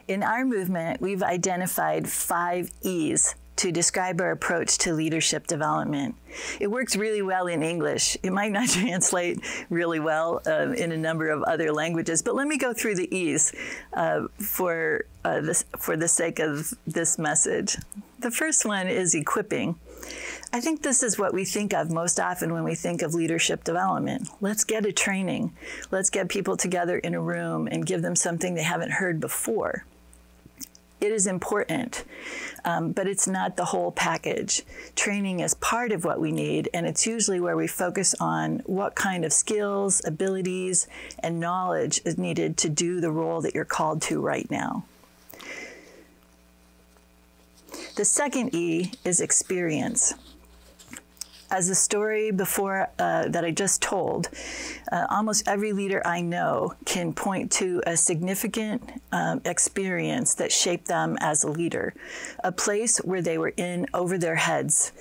In our movement, we've identified 5 E's to describe our approach to leadership development. It works really well in English. It might not translate really well in a number of other languages, but let me go through the E's for the sake of this message. The first one is equipping. I think this is what we think of most often when we think of leadership development. Let's get a training. Let's get people together in a room and give them something they haven't heard before. It is important, but it's not the whole package. Training is part of what we need, and it's usually where we focus on what kind of skills, abilities, and knowledge is needed to do the role that you're called to right now. The second E is experience. As the story before that I just told, almost every leader I know can point to a significant experience that shaped them as a leader, a place where they were in over their heads,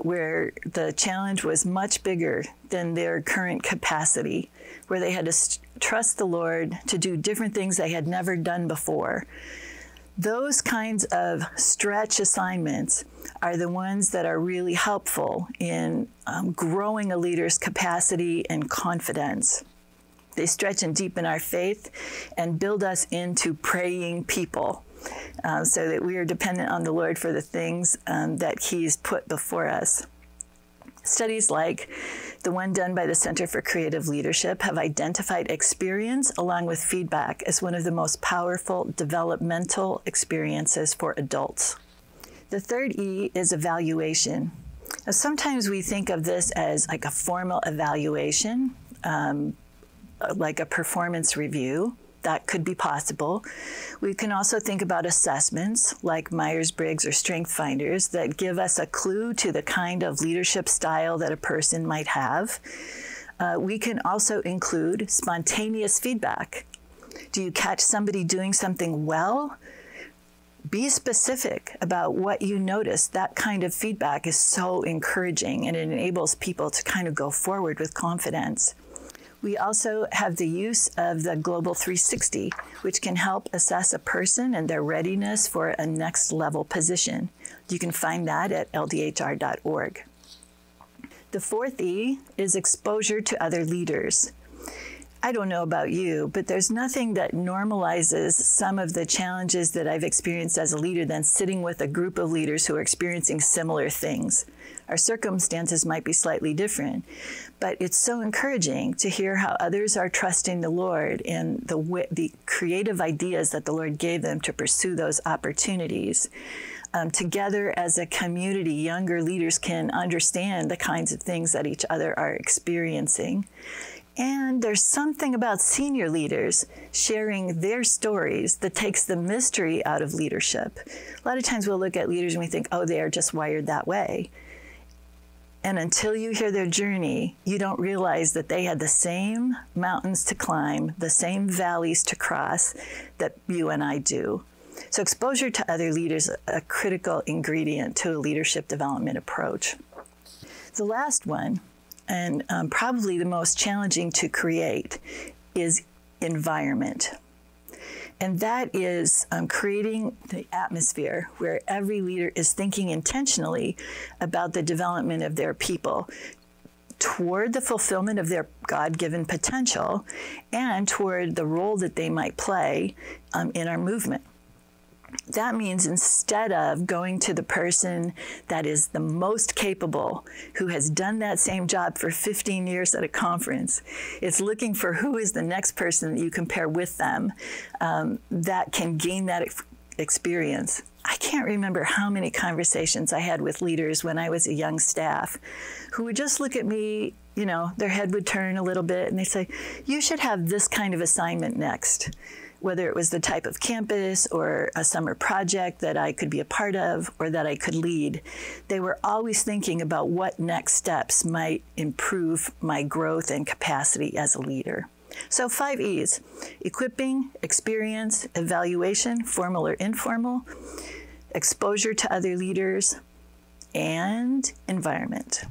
where the challenge was much bigger than their current capacity, where they had to trust the Lord to do different things they had never done before. Those kinds of stretch assignments are the ones that are really helpful in growing a leader's capacity and confidence. They stretch and deepen our faith and build us into praying people so that we are dependent on the Lord for the things that He's put before us. Studies like the one done by the Center for Creative Leadership have identified experience along with feedback as one of the most powerful developmental experiences for adults. The third E is evaluation. Now, sometimes we think of this as like a formal evaluation, like a performance review. That could be possible. We can also think about assessments like Myers-Briggs or Strength Finders that give us a clue to the kind of leadership style that a person might have. We can also include spontaneous feedback. Do you catch somebody doing something well? Be specific about what you notice. That kind of feedback is so encouraging, and it enables people to kind of go forward with confidence. We also have the use of the Global 360, which can help assess a person and their readiness for a next level position. You can find that at ldhr.org. The fourth E is exposure to other leaders. I don't know about you, but there's nothing that normalizes some of the challenges that I've experienced as a leader than sitting with a group of leaders who are experiencing similar things. Our circumstances might be slightly different, but it's so encouraging to hear how others are trusting the Lord and the creative ideas that the Lord gave them to pursue those opportunities. Together as a community, younger leaders can understand the kinds of things that each other are experiencing. And there's something about senior leaders sharing their stories that takes the mystery out of leadership. A lot of times we'll look at leaders and we think, oh, they are just wired that way. And until you hear their journey, you don't realize that they had the same mountains to climb, the same valleys to cross that you and I do. So exposure to other leaders is a critical ingredient to a leadership development approach. The last one, and probably the most challenging to create, is environment. And that is creating the atmosphere where every leader is thinking intentionally about the development of their people toward the fulfillment of their God-given potential and toward the role that they might play in our movement. That means instead of going to the person that is the most capable, who has done that same job for 15 years at a conference, it's looking for who is the next person that you can pair with them that can gain that experience. I can't remember how many conversations I had with leaders when I was a young staff who would just look at me, you know, their head would turn a little bit and they say, you should have this kind of assignment next. Whether it was the type of campus or a summer project that I could be a part of or that I could lead, they were always thinking about what next steps might improve my growth and capacity as a leader. So 5 E's: equipping, experience, evaluation, formal or informal, exposure to other leaders, and environment.